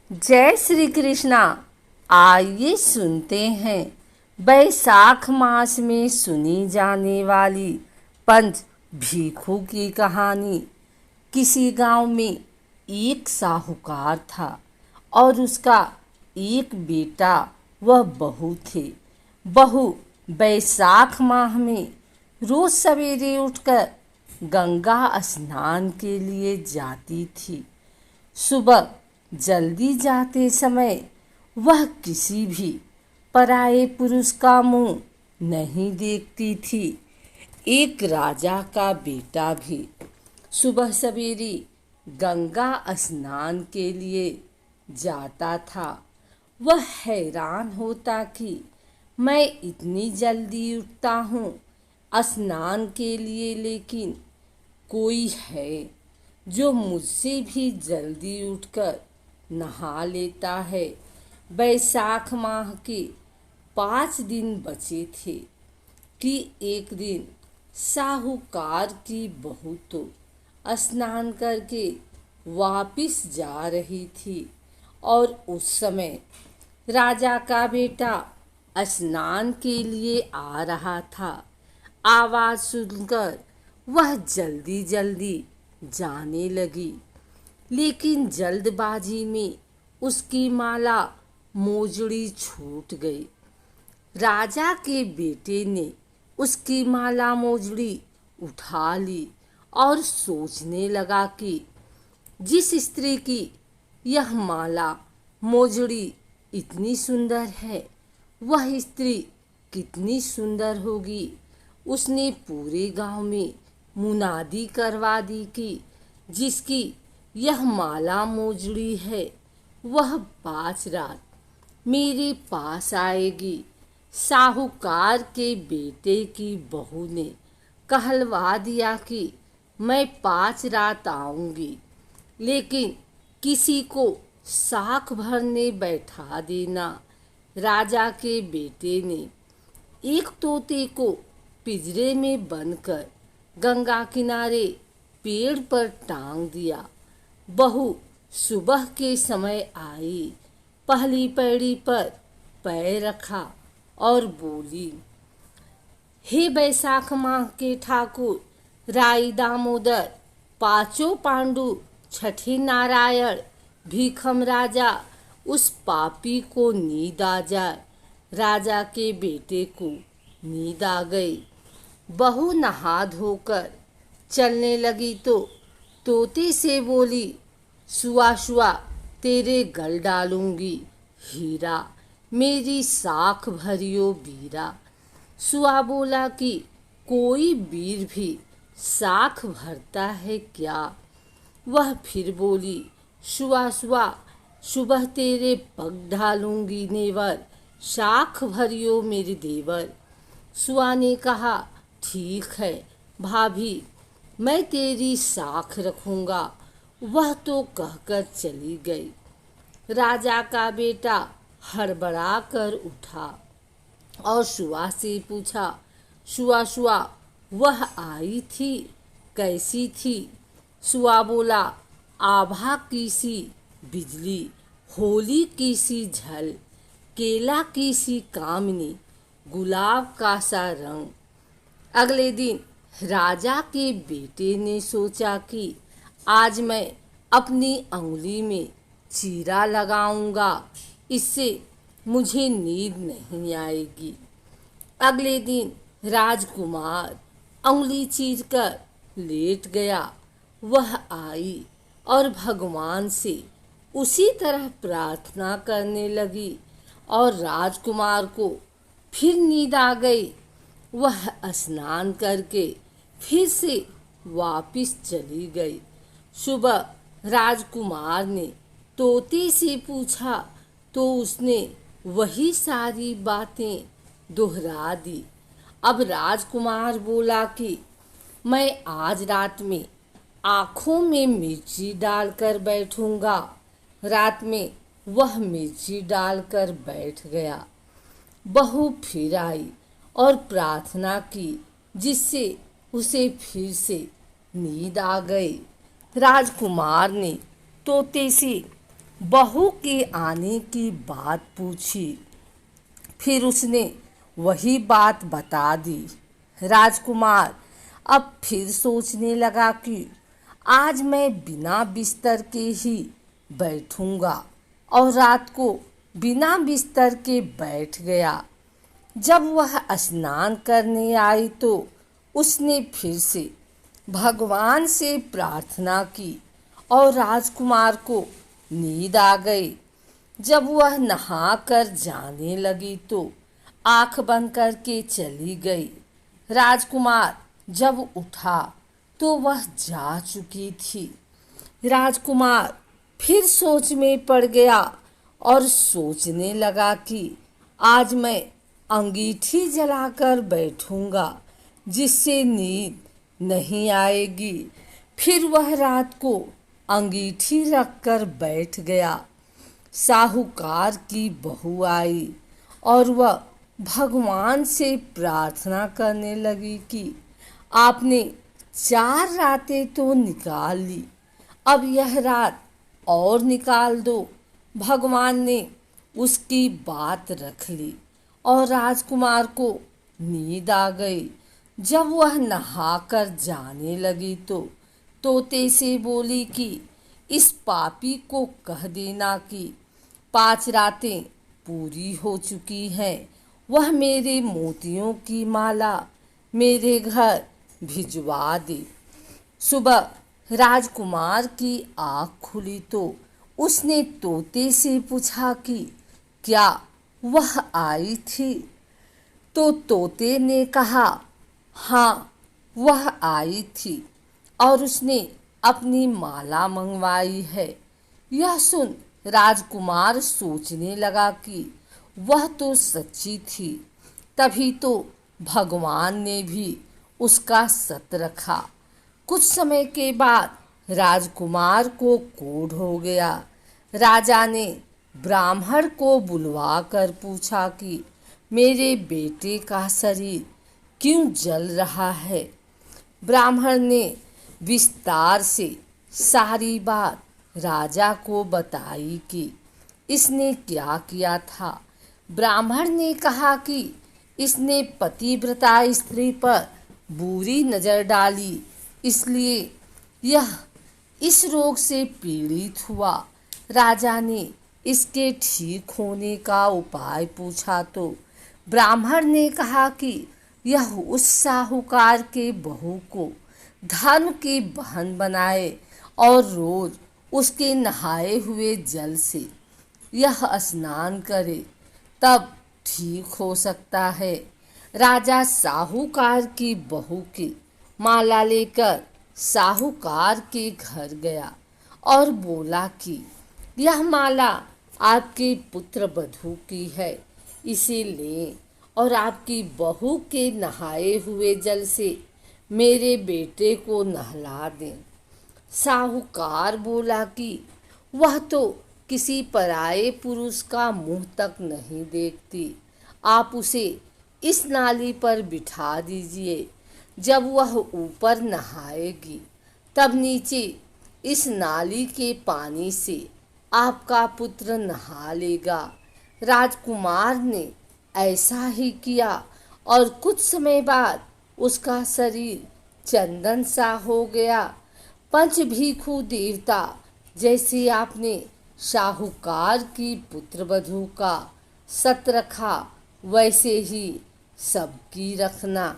जय श्री कृष्णा। आइए सुनते हैं बैसाख मास में सुनी जाने वाली पंच भीखू की कहानी। किसी गांव में एक साहूकार था और उसका एक बेटा वह बहू थे। बहू बैसाख माह में रोज सवेरे उठकर गंगा स्नान के लिए जाती थी। सुबह जल्दी जाते समय वह किसी भी पराये पुरुष का मुंह नहीं देखती थी। एक राजा का बेटा भी सुबह सवेरे गंगा स्नान के लिए जाता था। वह हैरान होता कि मैं इतनी जल्दी उठता हूँ स्नान के लिए, लेकिन कोई है जो मुझसे भी जल्दी उठकर नहा लेता है। बैसाख माह के 5 दिन बचे थे कि एक दिन साहूकार की बहू तो स्नान करके वापिस जा रही थी और उस समय राजा का बेटा स्नान के लिए आ रहा था। आवाज सुनकर वह जल्दी जल्दी जाने लगी, लेकिन जल्दबाजी में उसकी माला मोजड़ी छूट गई। राजा के बेटे ने उसकी माला मोजड़ी उठा ली और सोचने लगा कि जिस स्त्री की यह माला मोजड़ी इतनी सुंदर है, वह स्त्री कितनी सुंदर होगी। उसने पूरे गांव में मुनादी करवा दी कि जिसकी यह माला मोजड़ी है वह 5 रात मेरे पास आएगी। साहूकार के बेटे की बहू ने कहलवा दिया कि मैं 5 रात आऊंगी, लेकिन किसी को साख भरने बैठा देना। राजा के बेटे ने एक तोते को पिंजरे में बंदकर गंगा किनारे पेड़ पर टांग दिया। बहू सुबह के समय आई, पहली पैड़ी पर पैर रखा और बोली, हे बैसाख माह के ठाकुर राई दामोदर, पांचों पांडु, छठे नारायण, भीखम राजा, उस पापी को नींद आ जाए। राजा के बेटे को नींद आ गई। बहू नहा धोकर चलने लगी तो तोते से बोली, सुआ सुआ तेरे गल डालूंगी हीरा, मेरी साख भरियो बीरा। सुआ बोला कि कोई वीर भी साख भरता है क्या? वह फिर बोली, सुआ सुआ सुबह तेरे पग ढालूंगी नेवर, साख भरियो मेरे देवर। सुआ ने कहा, ठीक है भाभी, मैं तेरी साख रखूंगा। वह तो कहकर चली गई। राजा का बेटा हड़बड़ा कर उठा और सुआ से पूछा, सुआ सुआ वह आई थी, कैसी थी? सुआ बोला, आभा की सी बिजली, होली की सी झल, केला की सी कामनी, गुलाब का सा रंग। अगले दिन राजा के बेटे ने सोचा कि आज मैं अपनी अंगुली में चीरा लगाऊंगा, इससे मुझे नींद नहीं आएगी। अगले दिन राजकुमार अंगुली चीर कर लेट गया। वह आई और भगवान से उसी तरह प्रार्थना करने लगी और राजकुमार को फिर नींद आ गई। वह स्नान करके फिर से वापिस चली गई। सुबह राजकुमार ने तोते से पूछा तो उसने वही सारी बातें दोहरा दी। अब राजकुमार बोला कि मैं आज रात में आँखों में मिर्ची डालकर बैठूंगा। रात में वह मिर्ची डालकर बैठ गया। बहू फिर आई और प्रार्थना की, जिससे उसे फिर से नींद आ गई। राजकुमार ने तोते से बहू के आने की बात पूछी। फिर उसने वही बात बता दी। राजकुमार अब फिर सोचने लगा कि आज मैं बिना बिस्तर के ही बैठूंगा, और रात को बिना बिस्तर के बैठ गया। जब वह स्नान करने आई तो उसने फिर से भगवान से प्रार्थना की और राजकुमार को नींद आ गई। जब वह नहाकर जाने लगी तो आंख बंद करके चली गई। राजकुमार जब उठा तो वह जा चुकी थी। राजकुमार फिर सोच में पड़ गया और सोचने लगा कि आज मैं अंगीठी जलाकर बैठूंगा, जिससे नींद नहीं आएगी। फिर वह रात को अंगीठी रखकर बैठ गया। साहूकार की बहू आई और वह भगवान से प्रार्थना करने लगी कि आपने 4 रातें तो निकाल ली, अब यह रात और निकाल दो। भगवान ने उसकी बात रख ली और राजकुमार को नींद आ गई। जब वह नहाकर जाने लगी तो तोते से बोली कि इस पापी को कह देना कि 5 रातें पूरी हो चुकी हैं, वह मेरे मोतियों की माला मेरे घर भिजवा दे। सुबह राजकुमार की आँख खुली तो उसने तोते से पूछा कि क्या वह आई थी? तो तोते ने कहा, हाँ, वह आई थी और उसने अपनी माला मंगवाई है। यह सुन राजकुमार सोचने लगा कि वह तो सच्ची थी, तभी तो भगवान ने भी उसका सत रखा। कुछ समय के बाद राजकुमार को क्रोध हो गया। राजा ने ब्राह्मण को बुलवा कर पूछा कि मेरे बेटे का शरीर क्यों जल रहा है। ब्राह्मण ने विस्तार से सारी बात राजा को बताई कि इसने क्या किया था। ब्राह्मण ने कहा कि इसने पतिव्रता स्त्री पर बुरी नजर डाली, इसलिए यह इस रोग से पीड़ित हुआ। राजा ने इसके ठीक होने का उपाय पूछा तो ब्राह्मण ने कहा कि यह उस साहूकार के बहू को धर्म की बहन बनाए और रोज उसके नहाए हुए जल से यह स्नान करे, तब ठीक हो सकता है। राजा साहूकार की बहू की माला लेकर साहूकार के घर गया और बोला कि यह माला आपके पुत्र वधू की है, इसे लें और आपकी बहू के नहाए हुए जल से मेरे बेटे को नहला दें। साहूकार बोला कि वह तो किसी पराये पुरुष का मुंह तक नहीं देखती, आप उसे इस नाली पर बिठा दीजिए। जब वह ऊपर नहाएगी तब नीचे इस नाली के पानी से आपका पुत्र नहा लेगा। राजकुमार ने ऐसा ही किया और कुछ समय बाद उसका शरीर चंदन सा हो गया। पंच भीखू देवता जैसे आपने साहूकार की पुत्रवधू का सत रखा, वैसे ही सबकी रखना।